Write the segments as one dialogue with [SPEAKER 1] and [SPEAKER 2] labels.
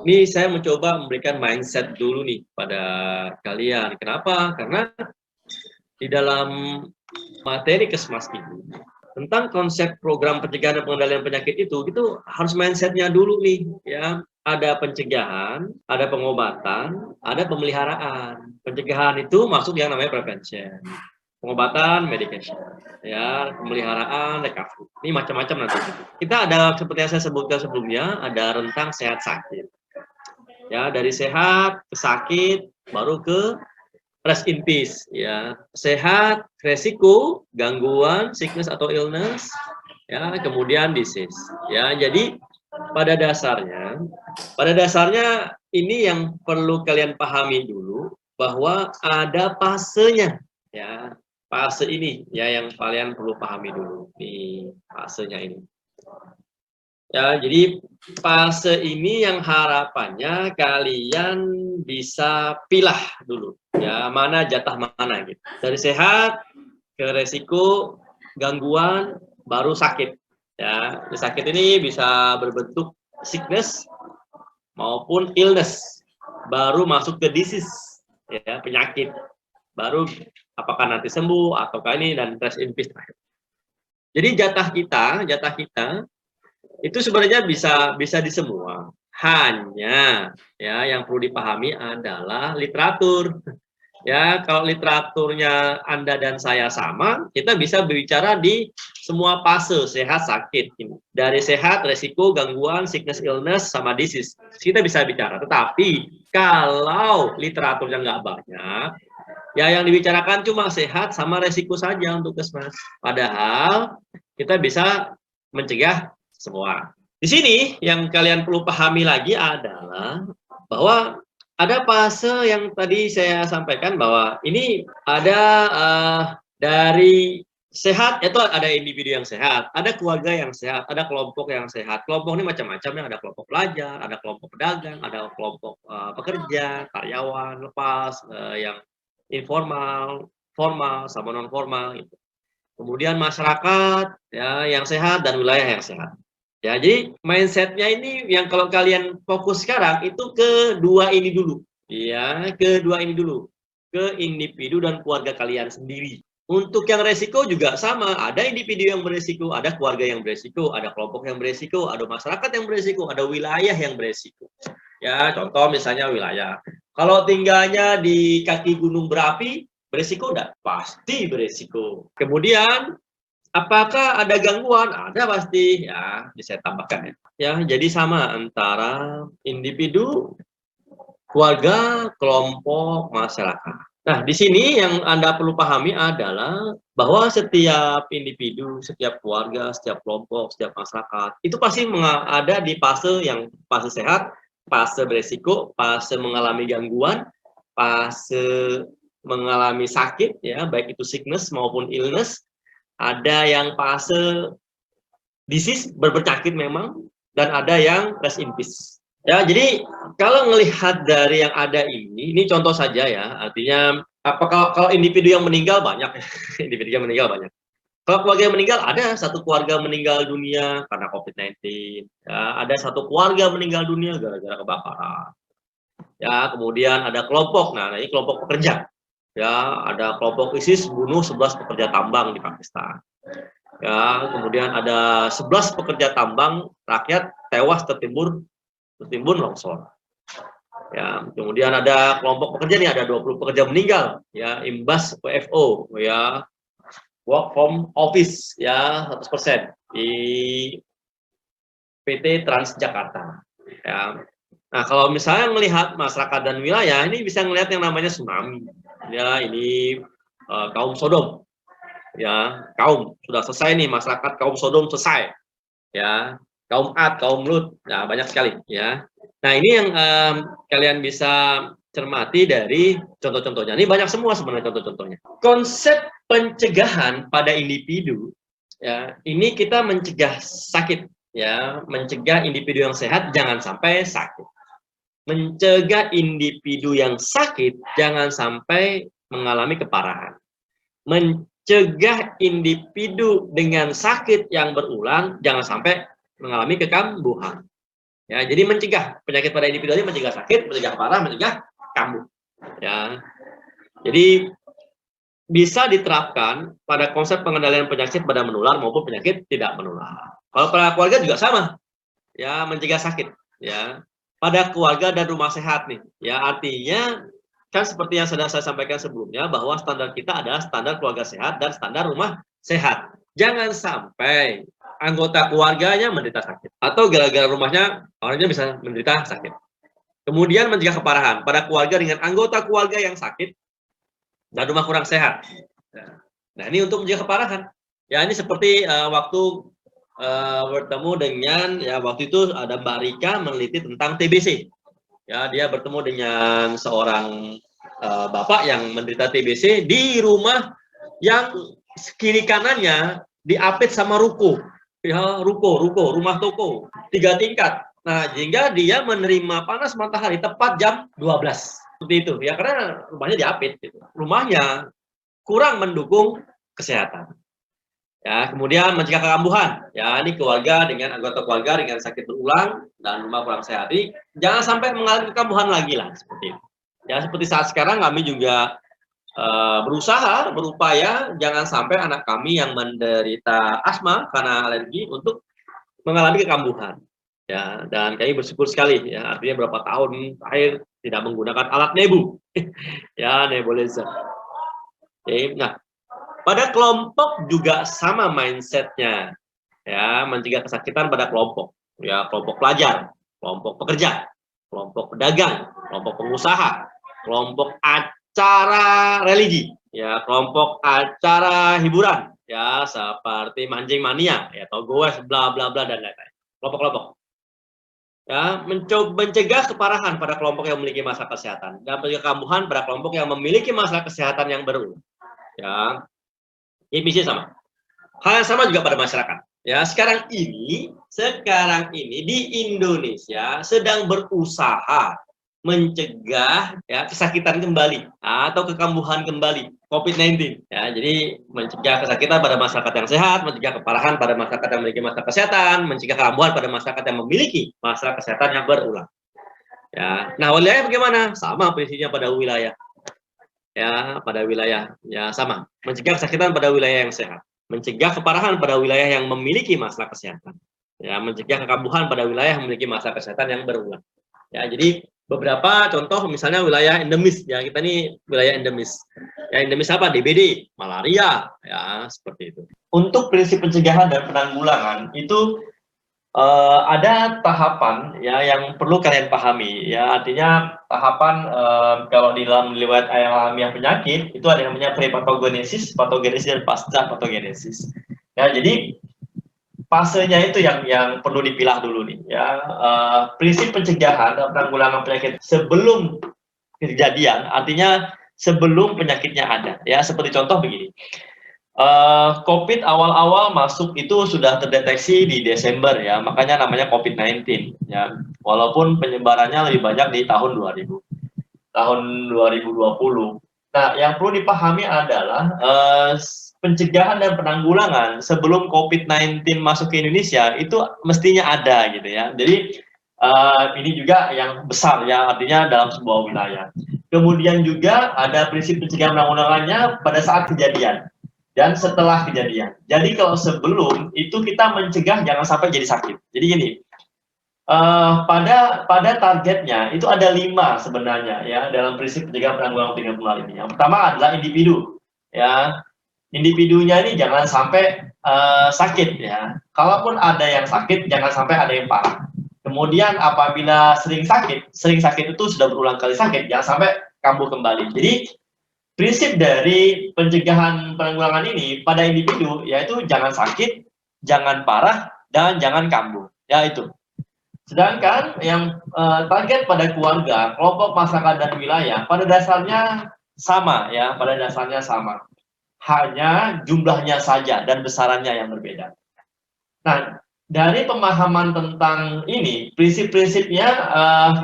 [SPEAKER 1] Ini saya mencoba memberikan mindset dulu nih pada kalian. Kenapa? Karena di dalam materi Kesmas ini tentang konsep program pencegahan dan pengendalian penyakit itu harus mindsetnya dulu nih ya. Ada pencegahan, ada pengobatan, ada pemeliharaan. Pencegahan itu masuk yang namanya prevention, pengobatan medication, ya, pemeliharaan recovery. Ini macam-macam nanti. Kita ada seperti yang saya sebutkan sebelumnya, ada rentang sehat sakit. Ya, dari sehat ke sakit baru ke rest in peace, ya. Sehat, resiko, gangguan, sickness atau illness, ya, kemudian disease, ya. Jadi pada dasarnya ini yang perlu kalian pahami dulu bahwa ada fasenya, ya. Fase ini ya yang kalian perlu pahami dulu nih fasenya ini. Ya, jadi fase ini yang harapannya kalian bisa pilah dulu ya, mana jatah mana gitu. Dari sehat ke resiko, gangguan, baru sakit. Ya, sakit ini bisa berbentuk sickness maupun illness. Baru masuk ke disease, ya, penyakit. Baru apakah nanti sembuh ataukah ini dan rest in peace. Jadi jatah kita itu sebenarnya bisa di semua. Hanya ya yang perlu dipahami adalah literatur. Ya, kalau literaturnya Anda dan saya sama, kita bisa berbicara di semua fase sehat sakit. Dari sehat, resiko, gangguan, sickness, illness, sama disease. Kita bisa bicara. Tetapi kalau literaturnya nggak banyak, ya yang dibicarakan cuma sehat sama resiko saja untuk Kesmas. Padahal kita bisa mencegah semua. Di sini yang kalian perlu pahami lagi adalah bahwa ada fase yang tadi saya sampaikan bahwa ini ada dari sehat, itu ada individu yang sehat, ada keluarga yang sehat, ada kelompok yang sehat. Kelompok ini macam-macam ya, ada kelompok pelajar, ada kelompok pedagang, ada kelompok pekerja, karyawan, lepas, yang informal, formal, sama non formal gitu. Kemudian masyarakat ya yang sehat dan wilayah yang sehat. Ya, jadi mindsetnya ini yang kalau kalian fokus sekarang itu ke dua ini dulu. Ya, ke dua ini dulu. Ke individu dan keluarga kalian sendiri. Untuk yang resiko juga sama. Ada individu yang beresiko, ada keluarga yang beresiko, ada kelompok yang beresiko, ada masyarakat yang beresiko, ada wilayah yang beresiko. Ya, contoh misalnya wilayah. Kalau tinggalnya di kaki gunung berapi, beresiko enggak? Pasti beresiko. Kemudian apakah ada gangguan? Ada pasti, ya, bisa saya tambahkan ya. Ya, jadi sama antara individu, keluarga, kelompok, masyarakat. Nah, di sini yang Anda perlu pahami adalah bahwa setiap individu, setiap keluarga, setiap kelompok, setiap masyarakat, itu pasti ada di fase yang fase sehat, fase beresiko, fase mengalami gangguan, fase mengalami sakit, ya, baik itu sickness maupun illness, ada yang fase disease berpenyakit memang, dan ada yang rest in peace. Ya, jadi kalau melihat dari yang ada ini contoh saja ya, artinya kalau individu yang meninggal banyak, individu yang meninggal banyak. Kalau keluarga yang meninggal, ada satu keluarga meninggal dunia karena COVID-19, ya, ada satu keluarga meninggal dunia gara-gara kebakaran. Ya, kemudian ada kelompok, nah ini kelompok pekerja. Ya, ada kelompok ISIS bunuh 11 pekerja tambang di Pakistan. Ya, kemudian ada 11 pekerja tambang rakyat tewas tertimbun longsor. Ya, kemudian ada kelompok pekerja nih, ada 20 pekerja meninggal ya imbas WFO ya, work from office ya 100% di PT Transjakarta. Ya. Nah, kalau misalnya melihat masyarakat dan wilayah, ini bisa melihat yang namanya tsunami. Ya, ini kaum Sodom. Ya, kaum sudah selesai nih, masyarakat kaum Sodom selesai. Ya, kaum Ad, kaum Lut, ya banyak sekali. Ya. Nah, ini yang kalian bisa cermati dari contoh-contohnya. Ini banyak semua sebenarnya contoh-contohnya. Konsep pencegahan pada individu, ya, ini kita mencegah sakit. Ya, mencegah individu yang sehat jangan sampai sakit. Mencegah individu yang sakit jangan sampai mengalami keparahan. Mencegah individu dengan sakit yang berulang jangan sampai mengalami kekambuhan. Ya, jadi mencegah penyakit pada individu ini, mencegah sakit, mencegah parah, mencegah kambuh. Ya, jadi bisa diterapkan pada konsep pengendalian penyakit pada menular maupun penyakit tidak menular. Kalau pada keluarga juga sama, ya mencegah sakit, ya pada keluarga dan rumah sehat nih, ya artinya kan seperti yang sudah saya sampaikan sebelumnya bahwa standar kita adalah standar keluarga sehat dan standar rumah sehat. Jangan sampai anggota keluarganya menderita sakit atau gara-gara rumahnya orangnya bisa menderita sakit. Kemudian mencegah keparahan pada keluarga dengan anggota keluarga yang sakit dan rumah kurang sehat. Nah, ini untuk mencegah keparahan. Ya, ini seperti waktu bertemu dengan ya waktu itu ada Mbak Rika meneliti tentang TBC. Ya, dia bertemu dengan seorang bapak yang menderita TBC di rumah yang kiri kanannya diapit sama ruko. Ya, ruko, rumah toko, 3 tingkat. Nah, sehingga dia menerima panas matahari tepat jam 12. Seperti itu. Ya, karena rumahnya diapit gitu. Rumahnya kurang mendukung kesehatan. Ya, kemudian mencegah kekambuhan. Ya, ini keluarga dengan anggota keluarga dengan sakit berulang dan rumah kurang sehat. Ini jangan sampai mengalami kekambuhan lagi lah seperti itu. Ya, seperti saat sekarang kami juga berusaha, berupaya jangan sampai anak kami yang menderita asma karena alergi untuk mengalami kekambuhan. Ya, dan kami bersyukur sekali ya, artinya berapa tahun terakhir tidak menggunakan alat nebu. Ya, nebulizer. Oke, nah, pada kelompok juga sama mindsetnya, ya mencegah kesakitan pada kelompok, ya kelompok pelajar, kelompok pekerja, kelompok pedagang, kelompok pengusaha, kelompok acara religi, ya kelompok acara hiburan, ya seperti mancing mania, ya atau goes, bla bla bla dan lain-lain. Kelompok-kelompok, ya mencegah keparahan pada kelompok yang memiliki masalah kesehatan dan mencegah kekambuhan pada kelompok yang memiliki masalah kesehatan yang berulang. Ya, ini sama. Hal yang sama juga pada masyarakat. Ya, sekarang ini di Indonesia sedang berusaha mencegah ya kesakitan kembali atau kekambuhan kembali COVID-19. Ya, jadi mencegah kesakitan pada masyarakat yang sehat, mencegah keparahan pada masyarakat yang memiliki masalah kesehatan, mencegah kekambuhan pada masyarakat yang memiliki masalah kesehatan yang berulang. Ya, nah wilayah bagaimana? Sama prinsipnya pada wilayah. Ya, pada wilayah ya sama, mencegah kesakitan pada wilayah yang sehat, mencegah keparahan pada wilayah yang memiliki masalah kesehatan, ya mencegah kekambuhan pada wilayah yang memiliki masalah kesehatan yang berulang. Ya, jadi beberapa contoh misalnya wilayah endemis, ya kita ini wilayah endemis. Ya, endemis apa? DBD, malaria, ya seperti itu. Untuk prinsip pencegahan dan penanggulangan itu ada tahapan ya yang perlu kalian pahami, ya artinya tahapan kalau di dalam riwayat alamiah penyakit itu ada yang namanya pre-patogenesis, patogenesis dan pasca patogenesis. Ya, jadi fasenya itu yang perlu dipilah dulu nih ya. Prinsip pencegahan dan penanggulangan penyakit sebelum kejadian, artinya sebelum penyakitnya ada. Ya, seperti contoh begini. COVID awal-awal masuk itu sudah terdeteksi di Desember ya, makanya namanya COVID-19 ya. Walaupun penyebarannya lebih banyak di tahun 2020. Nah, yang perlu dipahami adalah pencegahan dan penanggulangan sebelum COVID-19 masuk ke Indonesia itu mestinya ada gitu ya. Jadi ini juga yang besar ya, artinya dalam sebuah wilayah. Kemudian juga ada prinsip pencegahan penanggulangannya pada saat kejadian dan setelah kejadian. Jadi kalau sebelum itu kita mencegah jangan sampai jadi sakit. Jadi gini, pada targetnya itu ada 5 sebenarnya ya dalam prinsip pencegahan penanggulangan penularan ini. Yang pertama adalah individu, ya individunya ini jangan sampai sakit ya. Kalaupun ada yang sakit jangan sampai ada yang parah. Kemudian apabila sering sakit itu sudah berulang kali sakit, jangan sampai kambuh kembali. Jadi prinsip dari pencegahan penanggulangan ini pada individu yaitu jangan sakit, jangan parah, dan jangan kambuh. Ya itu. Sedangkan yang target pada keluarga, kelompok masyarakat dan wilayah pada dasarnya sama ya, pada dasarnya sama. Hanya jumlahnya saja dan besarannya yang berbeda. Nah, dari pemahaman tentang ini, prinsip-prinsipnya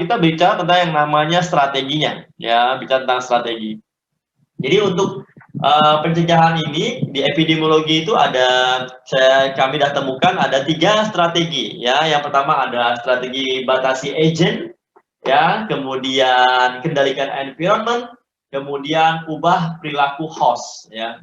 [SPEAKER 1] kita bicara tentang yang namanya strateginya, ya bicara tentang strategi. Jadi untuk Pencegahan ini di epidemiologi itu ada kami sudah temukan ada 3 strategi ya. Yang pertama ada strategi batasi agent ya, kemudian kendalikan environment, kemudian ubah perilaku host ya.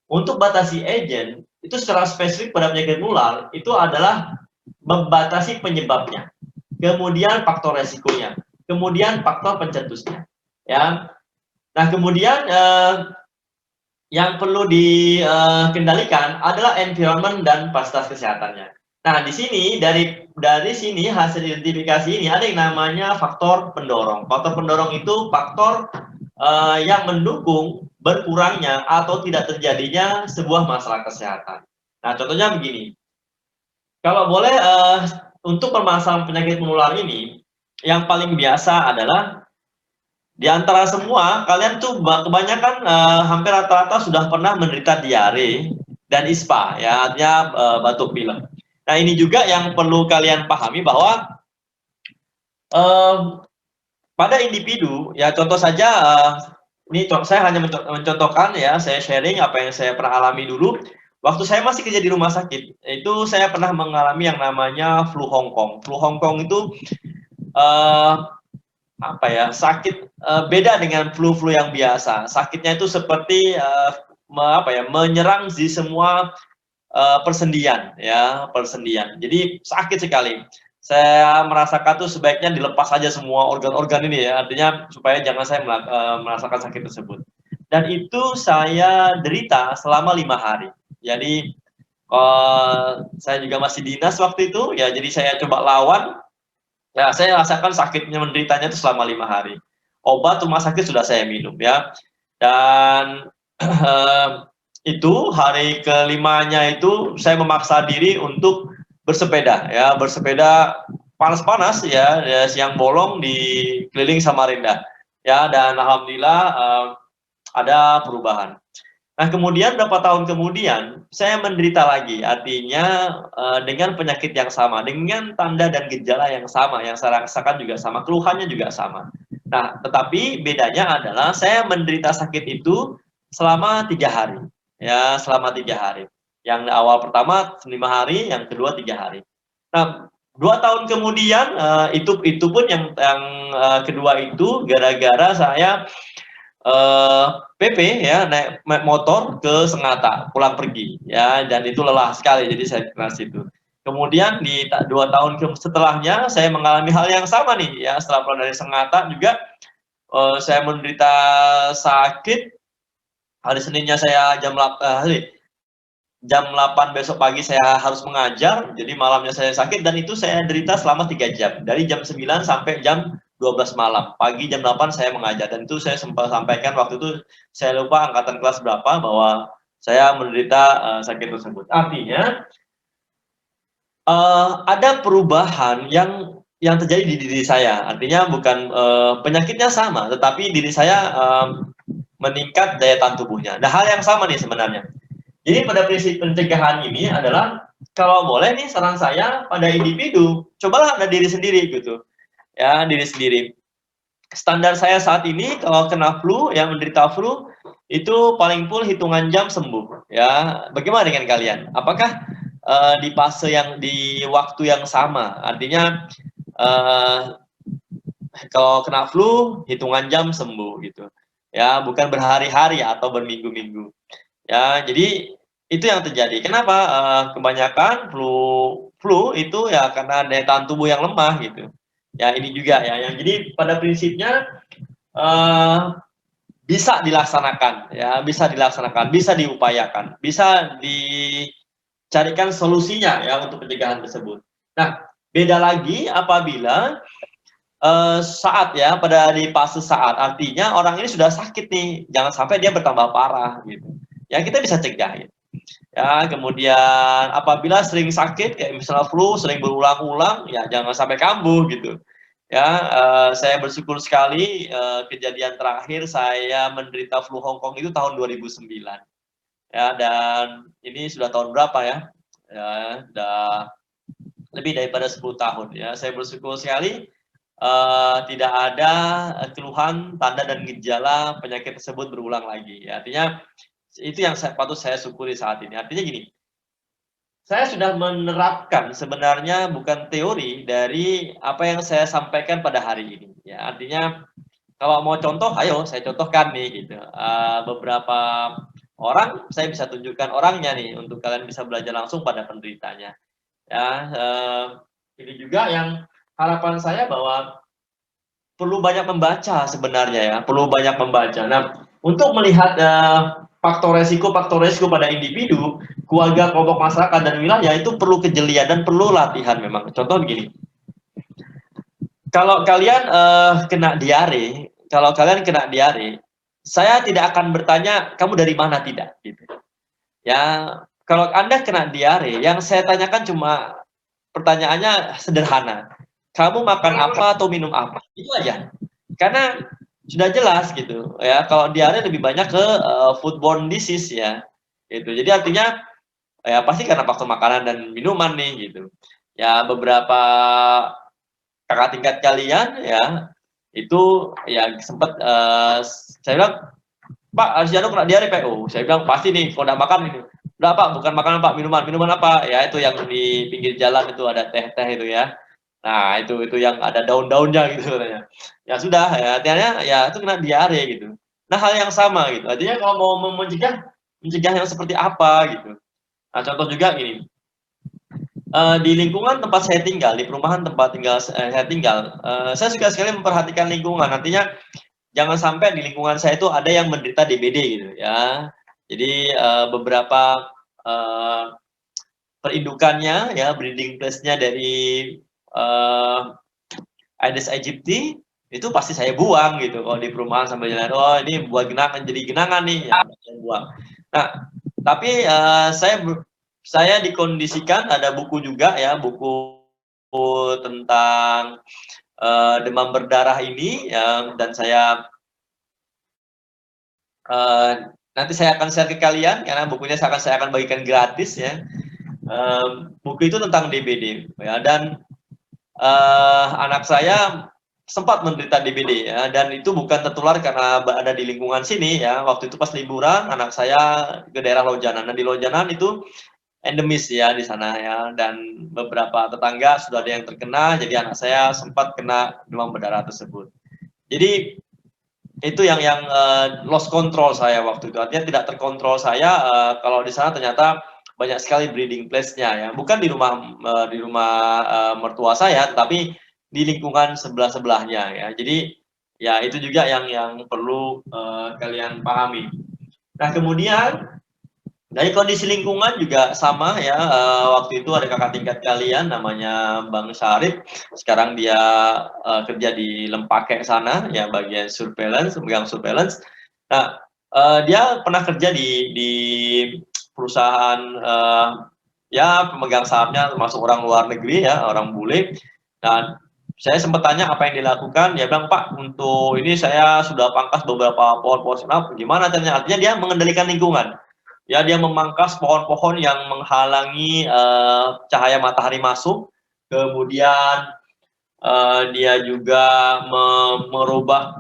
[SPEAKER 1] Untuk batasi agent itu secara spesifik pada penyakit menular itu adalah membatasi penyebabnya, kemudian faktor resikonya, kemudian faktor pencetusnya ya. Nah, kemudian yang perlu dikendalikan adalah environment dan fasilitas kesehatannya. Nah, di sini dari sini hasil identifikasi ini ada yang namanya faktor pendorong. Faktor pendorong itu faktor yang mendukung berkurangnya atau tidak terjadinya sebuah masalah kesehatan. Nah, contohnya begini. Kalau boleh untuk permasalahan penyakit menular ini, yang paling biasa adalah di antara semua, kalian tuh kebanyakan hampir rata-rata sudah pernah menderita diare dan ISPA, ya, artinya batuk pilek. Nah, ini juga yang perlu kalian pahami bahwa pada individu, ya contoh saja, ini saya hanya mencontohkan ya, saya sharing apa yang saya pernah alami dulu. Waktu saya masih kerja di rumah sakit, itu saya pernah mengalami yang namanya flu Hongkong. Flu Hongkong itu apa ya, sakit beda dengan flu-flu yang biasa. Sakitnya itu seperti menyerang di semua persendian ya, persendian. Jadi sakit sekali. Saya merasakan tuh sebaiknya dilepas saja semua organ-organ ini ya, artinya supaya jangan saya merasakan sakit tersebut. Dan itu saya derita selama 5 hari. Jadi saya juga masih dinas waktu itu ya, jadi saya coba lawan. Ya, saya rasakan sakitnya menderitanya itu selama 5 hari. Obat rumah sakit sudah saya minum ya. Dan itu hari kelimanya itu saya memaksa diri untuk bersepeda ya, bersepeda panas-panas ya, siang bolong di keliling Samarinda. Ya, dan alhamdulillah ada perubahan. Nah, kemudian berapa tahun kemudian saya menderita lagi, artinya dengan penyakit yang sama, dengan tanda dan gejala yang sama, yang saya rasakan juga sama, keluhannya juga sama. Nah, tetapi bedanya adalah saya menderita sakit itu selama 3 hari, ya, selama 3 hari. Yang awal pertama 5 hari, yang kedua 3 hari. Nah, 2 tahun kemudian itu pun yang kedua itu gara-gara saya PP ya, naik motor ke Sengata, pulang pergi ya, dan itu lelah sekali, jadi saya kena situ. Kemudian di 2 tahun setelahnya saya mengalami hal yang sama nih ya, setelah pulang dari Sengata juga saya menderita sakit. Hari Seninnya saya jam 8 besok pagi saya harus mengajar, jadi malamnya saya sakit dan itu saya derita selama 3 jam, dari jam 9 sampai jam 12 malam. Pagi jam 8 saya mengajar dan itu saya sempat sampaikan waktu itu, saya lupa angkatan kelas berapa, bahwa saya menderita sakit tersebut. Artinya ada perubahan yang terjadi di diri saya. Artinya bukan penyakitnya sama, tetapi diri saya meningkat daya tahan tubuhnya. Nah, hal yang sama nih sebenarnya. Jadi pada prinsip pencegahan ini adalah kalau boleh nih saran saya pada individu, cobalah ada diri sendiri gitu. Ya, diri sendiri. Standar saya saat ini kalau kena flu, yang menderita flu itu paling full hitungan jam sembuh ya. Bagaimana dengan kalian? Apakah di fase yang di waktu yang sama? Artinya kalau kena flu hitungan jam sembuh gitu. Ya, bukan berhari-hari atau berminggu-minggu. Ya, jadi itu yang terjadi. Kenapa kebanyakan flu itu ya karena daya tahan tubuh yang lemah gitu. Ya, ini juga ya, yang jadi pada prinsipnya bisa dilaksanakan ya, bisa dilaksanakan, bisa diupayakan, bisa dicarikan solusinya ya untuk pencegahan tersebut. Nah, beda lagi apabila saat ya, pada di fase saat, artinya orang ini sudah sakit nih, jangan sampai dia bertambah parah gitu. Ya, kita bisa cegah gitu. Ya, kemudian apabila sering sakit kayak misalnya flu sering berulang-ulang, ya jangan sampai kambuh gitu. Ya, saya bersyukur sekali kejadian terakhir saya menderita flu Hongkong itu tahun 2009. Ya, dan ini sudah tahun berapa ya? Ya, sudah lebih daripada 10 tahun ya. Saya bersyukur sekali tidak ada keluhan, tanda dan gejala penyakit tersebut berulang lagi. Artinya Itu yang patut saya syukuri saat ini. Artinya gini, saya sudah menerapkan sebenarnya bukan teori dari apa yang saya sampaikan pada hari ini, ya. Artinya kalau mau contoh, ayo saya contohkan nih gitu, beberapa orang saya bisa tunjukkan orangnya nih untuk kalian bisa belajar langsung pada penderitanya, ya. Ini juga yang harapan saya bahwa perlu banyak membaca sebenarnya ya, perlu banyak membaca. Nah, untuk melihat faktor resiko pada individu, keluarga, kelompok masyarakat dan wilayah itu perlu kejelian dan perlu latihan memang. Contoh begini, kalau kalian kena diare, saya tidak akan bertanya kamu dari mana, tidak gitu. Ya, kalau Anda kena diare, yang saya tanyakan cuma pertanyaannya sederhana. Kamu makan apa atau minum apa? Itu aja. Karena sudah jelas gitu ya, kalau diare lebih banyak ke foodborne disease ya. Gitu. Jadi artinya ya pasti karena faktor makanan dan minuman nih gitu. Ya beberapa kakak tingkat kalian ya itu ya sempat saya bilang, Pak, Arsiano kena diare Pak. Oh, saya bilang pasti nih kalau udah makan ini. Udah Pak, bukan makanan Pak, minuman. Minuman apa? Ya itu yang di pinggir jalan itu ada teh-teh itu ya. Nah, itu yang ada daun-daunnya gitu katanya. Ya sudah, ya artinya ya itu kena diare gitu. Nah, hal yang sama gitu. Artinya kalau mau mencegah yang seperti apa gitu. Nah, contoh juga gini. Di lingkungan tempat saya tinggal, di perumahan tempat tinggal saya tinggal, saya suka sekali memperhatikan lingkungan. Artinya jangan sampai di lingkungan saya itu ada yang menderita DBD gitu ya. Jadi beberapa perindukannya ya, breeding place-nya dari Aedes aegypti itu pasti saya buang gitu kalau di perumahan sambil jalan. Oh ini buat genangan, jadi genangan nih, ya saya buang. Nah tapi saya dikondisikan ada buku juga ya, buku tentang demam berdarah ini ya, dan saya nanti saya akan share ke kalian karena bukunya saya akan bagikan gratis ya. Buku itu tentang DBD ya, dan anak saya sempat menderita DBD ya, dan itu bukan tertular karena ada di lingkungan sini ya. Waktu itu pas liburan anak saya ke daerah Lojanan. Nah, di Lojanan itu endemis ya di sana ya, dan beberapa tetangga sudah ada yang terkena, jadi anak saya sempat kena demam berdarah tersebut. Jadi itu yang lost control saya waktu itu, artinya tidak terkontrol saya. Kalau di sana ternyata banyak sekali breeding place-nya ya, bukan di rumah mertua saya, tetapi di lingkungan sebelah-sebelahnya ya. Jadi ya itu juga yang perlu kalian pahami. Nah kemudian dari kondisi lingkungan juga sama ya, waktu itu ada kakak tingkat kalian namanya Bang Syarif, sekarang dia kerja di Lempake sana ya, bagian surveillance, megang surveillance. Nah dia pernah kerja di perusahaan ya pemegang sahamnya termasuk orang luar negeri ya, orang bule. Dan saya sempat tanya apa yang dilakukan, dia bilang Pak untuk ini saya sudah pangkas beberapa pohon-pohon senap. Gimana caranya? Artinya dia mengendalikan lingkungan. Ya dia memangkas pohon-pohon yang menghalangi cahaya matahari masuk, kemudian dia juga merubah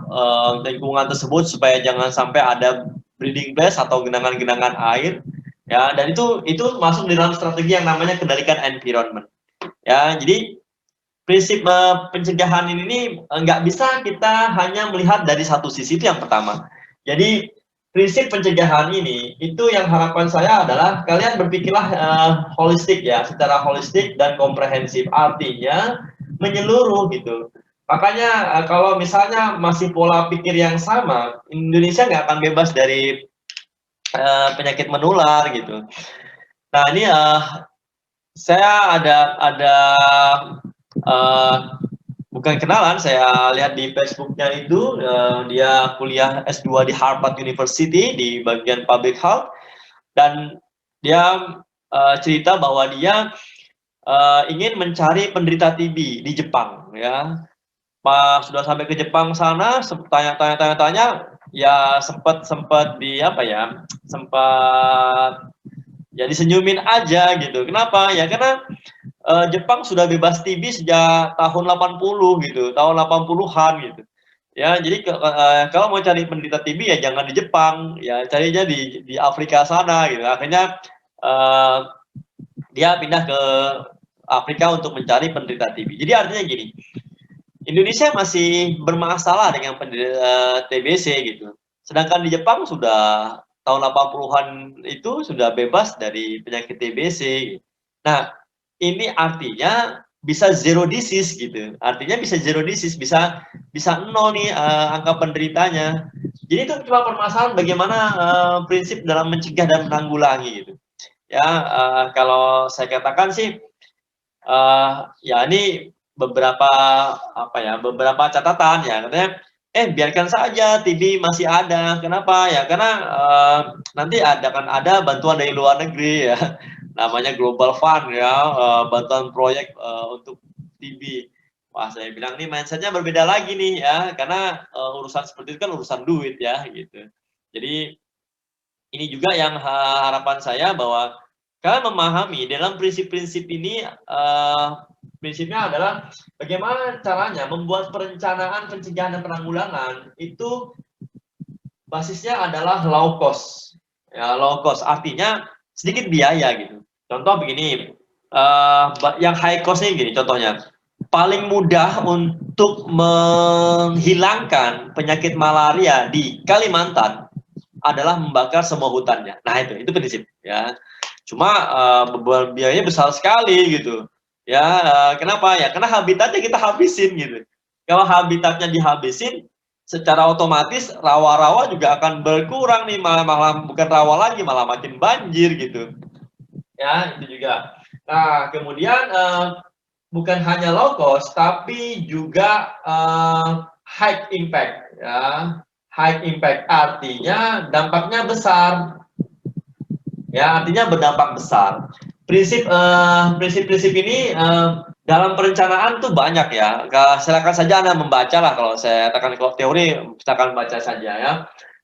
[SPEAKER 1] lingkungan tersebut supaya jangan sampai ada breeding place atau genangan-genangan air ya, dan itu masuk di dalam strategi yang namanya kendalikan environment ya. Jadi prinsip pencegahan ini nggak bisa kita hanya melihat dari satu sisi, itu yang pertama. Jadi prinsip pencegahan ini itu yang harapan saya adalah kalian berpikirlah holistik ya, secara holistik dan komprehensif, artinya menyeluruh gitu. Makanya kalau misalnya masih pola pikir yang sama, Indonesia nggak akan bebas dari penyakit menular gitu. Nah ini saya ada bukan kenalan, saya lihat di Facebooknya itu dia kuliah S2 di Harvard University di bagian public health, dan dia cerita bahwa dia ingin mencari penderita TB di Jepang ya. Pas sudah sampai ke Jepang sana, tanya, ya sempat di apa ya, sempat ya disenyumin aja gitu. Kenapa? Ya karena Jepang sudah bebas TB sejak tahun 80 gitu, tahun 80-an gitu. Ya, jadi kalau mau cari penderita TB ya jangan di Jepang, ya carinya di Afrika sana gitu. Akhirnya, eee, dia pindah ke Afrika untuk mencari penderita TB. Jadi artinya gini, Indonesia masih bermasalah dengan TBC gitu. Sedangkan di Jepang sudah tahun 80-an itu sudah bebas dari penyakit TBC. Nah, ini artinya bisa zero disease gitu. Artinya bisa zero disease, bisa bisa nol nih angka penderitanya. Jadi itu cuma permasalahan bagaimana prinsip dalam mencegah dan menanggulangi gitu. Ya, kalau saya katakan sih ya ini beberapa apa ya, beberapa catatan ya katanya, biarkan saja TB masih ada. Kenapa? Ya karena nanti ada bantuan dari luar negeri ya, namanya Global Fund ya, bantuan proyek untuk TB. Wah saya bilang nih mindsetnya berbeda lagi nih ya, karena urusan seperti itu kan urusan duit ya gitu. Jadi ini juga yang harapan saya bahwa kalian memahami dalam prinsip-prinsip ini, prinsipnya adalah bagaimana caranya membuat perencanaan pencegahan dan penanggulangan itu basisnya adalah low cost. Ya, low cost artinya sedikit biaya gitu. Contoh begini, yang high cost ini gini contohnya, paling mudah untuk menghilangkan penyakit malaria di Kalimantan adalah membakar semua hutannya. Nah itu prinsip ya. Cuma beban biayanya besar sekali gitu. Ya, kenapa? Ya karena habitatnya kita habisin gitu. Kalau habitatnya dihabisin, secara otomatis rawa-rawa juga akan berkurang nih, malah bukan rawa lagi, malah makin banjir gitu. Ya, itu juga. Nah, kemudian bukan hanya low cost, tapi juga high impact ya. High impact artinya dampaknya besar. Ya, artinya berdampak besar. Prinsip-prinsip ini dalam perencanaan tuh banyak ya. Silakan saja Anda membaca lah kalau saya katakan kalau teori silakan baca saja ya.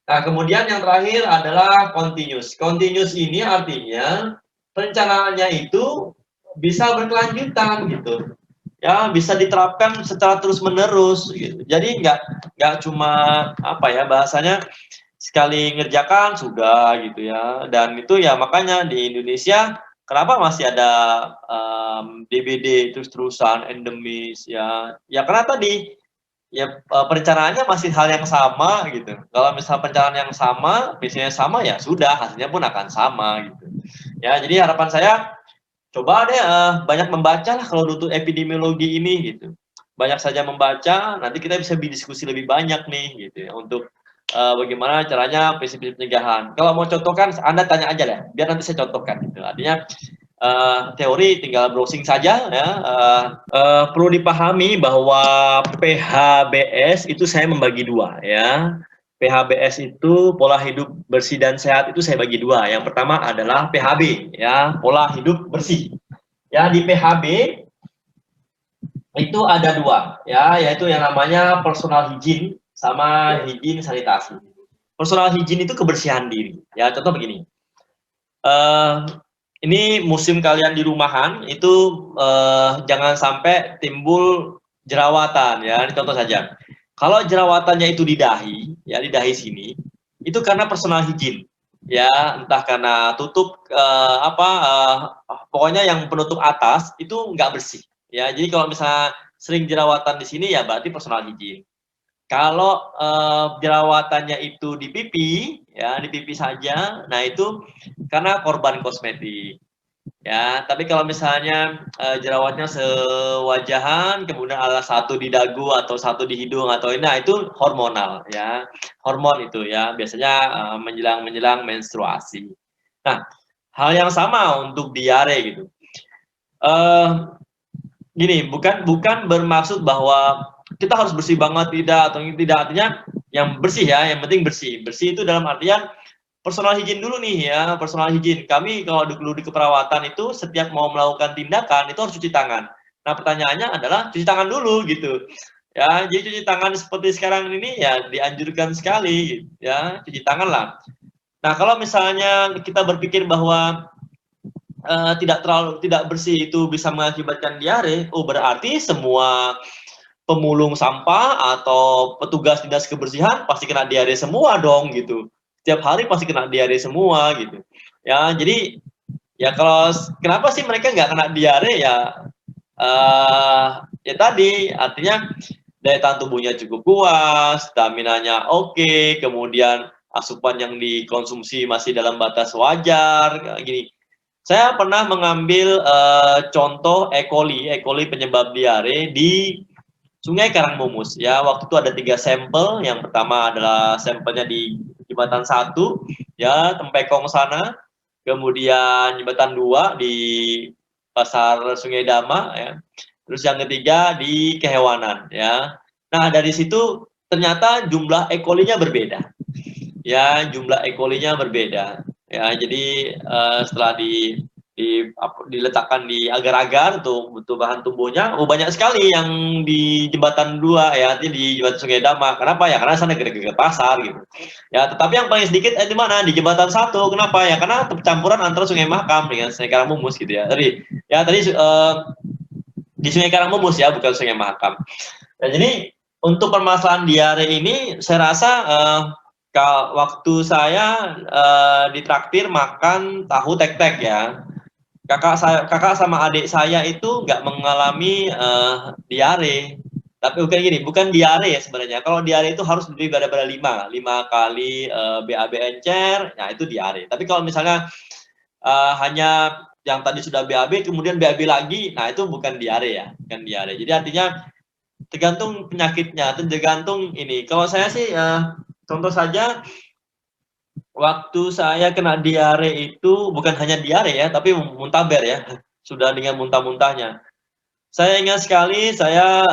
[SPEAKER 1] Nah, kemudian yang terakhir adalah continuous. Continuous ini artinya perencanaannya itu bisa berkelanjutan gitu. Ya, bisa diterapkan secara terus-menerus gitu. Jadi nggak cuma apa ya bahasanya sekali ngerjakan sudah gitu ya, dan itu ya makanya di Indonesia kenapa masih ada DBD terus-terusan endemis ya, ya karena tadi ya perencanaannya masih hal yang sama gitu. Kalau misal perencanaan yang sama, visinya sama ya sudah hasilnya pun akan sama gitu. Ya jadi harapan saya coba deh banyak membaca lah kalau untuk epidemiologi ini gitu. Banyak saja membaca, nanti kita bisa berdiskusi lebih banyak nih gitu ya untuk bagaimana caranya prinsip-prinsip pencegahan. Kalau mau contohkan, Anda tanya aja deh, biar nanti saya contohkan gitu. Artinya teori tinggal browsing saja ya. Perlu dipahami bahwa PHBS itu saya membagi dua ya. PHBS itu pola hidup bersih dan sehat itu saya bagi dua. Yang pertama adalah PHB ya, pola hidup bersih. Ya di PHB itu ada dua ya, yaitu yang namanya personal hygiene sama hygiene sanitasi. Personal hygiene itu kebersihan diri. Ya contoh begini. Ini musim kalian di rumahan itu jangan sampai timbul jerawatan ya. Ini contoh saja. Kalau jerawatannya itu di dahi, ya di dahi sini, itu karena personal hygiene. Ya, entah karena tutup pokoknya yang penutup atas itu nggak bersih. Ya, jadi kalau misalnya sering jerawatan di sini ya berarti personal hygiene. Kalau jerawatannya itu di pipi, ya di pipi saja, nah itu karena korban kosmetik. Ya, tapi kalau misalnya jerawatnya sewajahan, kemudian ada satu di dagu atau satu di hidung atau ini, nah itu hormonal ya, hormon itu ya, biasanya menjelang menstruasi. Nah, hal yang sama untuk diare gitu. Gini, bukan bermaksud bahwa kita harus bersih banget tidak atau tidak, artinya yang bersih ya, yang penting bersih. Bersih itu dalam artian personal hygiene dulu nih ya, personal hygiene. Kami kalau dulu di keperawatan itu setiap mau melakukan tindakan itu harus cuci tangan. Nah, pertanyaannya adalah cuci tangan dulu gitu. Ya, jadi cuci tangan seperti sekarang ini ya dianjurkan sekali ya, cuci tangan lah. Nah, kalau misalnya kita berpikir bahwa tidak bersih itu bisa mengakibatkan diare, oh berarti semua pemulung sampah atau petugas dinas kebersihan pasti kena diare semua dong gitu. Setiap hari pasti kena diare semua gitu. Ya, jadi ya kalau kenapa sih mereka nggak kena diare ya? Ya tadi artinya daya tahan tubuhnya cukup kuat, stamina-nya oke, kemudian asupan yang dikonsumsi masih dalam batas wajar, gini. Saya pernah mengambil contoh E. coli penyebab diare di Sungai Karangmumus ya. Waktu itu ada 3 sampel. Yang pertama adalah sampelnya di Jembatan 1 ya, Tempekong sana. Kemudian Jembatan 2 di Pasar Sungai Dama ya. Terus yang ketiga di Kehewanan ya. Nah, dari situ ternyata jumlah E. coli-nya berbeda. Ya, jumlah E. coli-nya berbeda. Ya, jadi setelah diletakkan di agar-agar untuk bahan tumbuhnya, banyak sekali yang di Jembatan 2 ya, artinya di Jembatan Sungai Dama. Kenapa ya? Karena sana gede-gede pasar gitu. Ya, tetapi yang paling sedikit di mana? Di Jembatan 1. Kenapa ya? Karena campuran antara Sungai Mahakam dengan Sungai Karangmumus gitu ya. Tadi di Sungai Karangmumus ya, bukan Sungai Mahakam. Nah, jadi untuk permasalahan diare ini saya rasa waktu saya ditraktir makan tahu tek-tek ya. Kakak sama adik saya itu nggak mengalami diare. Tapi bukan gini, bukan diare ya sebenarnya. Kalau diare itu harus lebih daripada 5 kali BAB encer, nah itu diare. Tapi kalau misalnya hanya yang tadi sudah BAB kemudian BAB lagi, nah itu bukan diare ya, bukan diare. Jadi artinya tergantung penyakitnya, tergantung ini. Kalau saya sih contoh saja waktu saya kena diare itu bukan hanya diare ya, tapi muntaber ya, sudah dengan muntah-muntahnya. Saya ingat sekali saya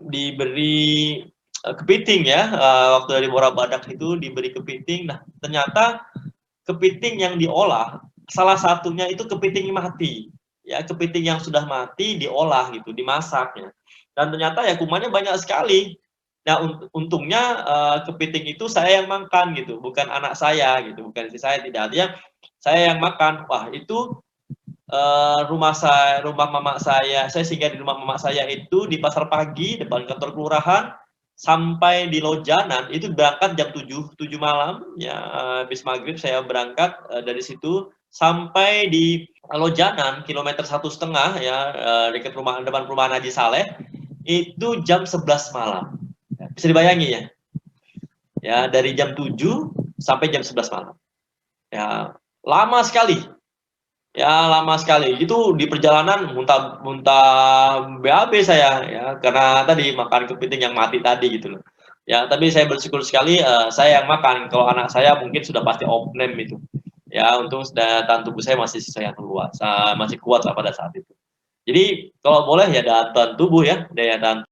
[SPEAKER 1] diberi kepiting ya, waktu dari Muara Badak itu diberi kepiting. Nah, ternyata kepiting yang diolah salah satunya itu kepiting mati. Ya, kepiting yang sudah mati diolah gitu, dimasak ya. Dan ternyata ya kumannya banyak sekali. Nah, untungnya kepiting itu saya yang makan gitu, bukan anak saya gitu, bukan istri saya, tidak. Artinya saya yang makan. Wah, itu rumah mama saya singgah di rumah mama saya itu di pasar pagi depan kantor kelurahan sampai di Lojanan itu berangkat jam 7 malam ya, habis maghrib saya berangkat dari situ sampai di Lojanan kilometer 1,5 ya, dekat depan perumahan Haji Saleh itu jam 11 malam. Bisa dibayangin ya. Ya, dari jam 7 sampai jam 11 malam. Ya, lama sekali. Ya, lama sekali. Itu di perjalanan muntah BAB saya ya, karena tadi makan kepiting yang mati tadi gitu loh. Ya, tapi saya bersyukur sekali saya yang makan. Kalau anak saya mungkin sudah pasti opname itu. Ya, untung daya tahan tubuh saya masih saya kuat, masih kuat lah pada saat itu. Jadi kalau boleh ya daya tahan tubuh ya, daya tahan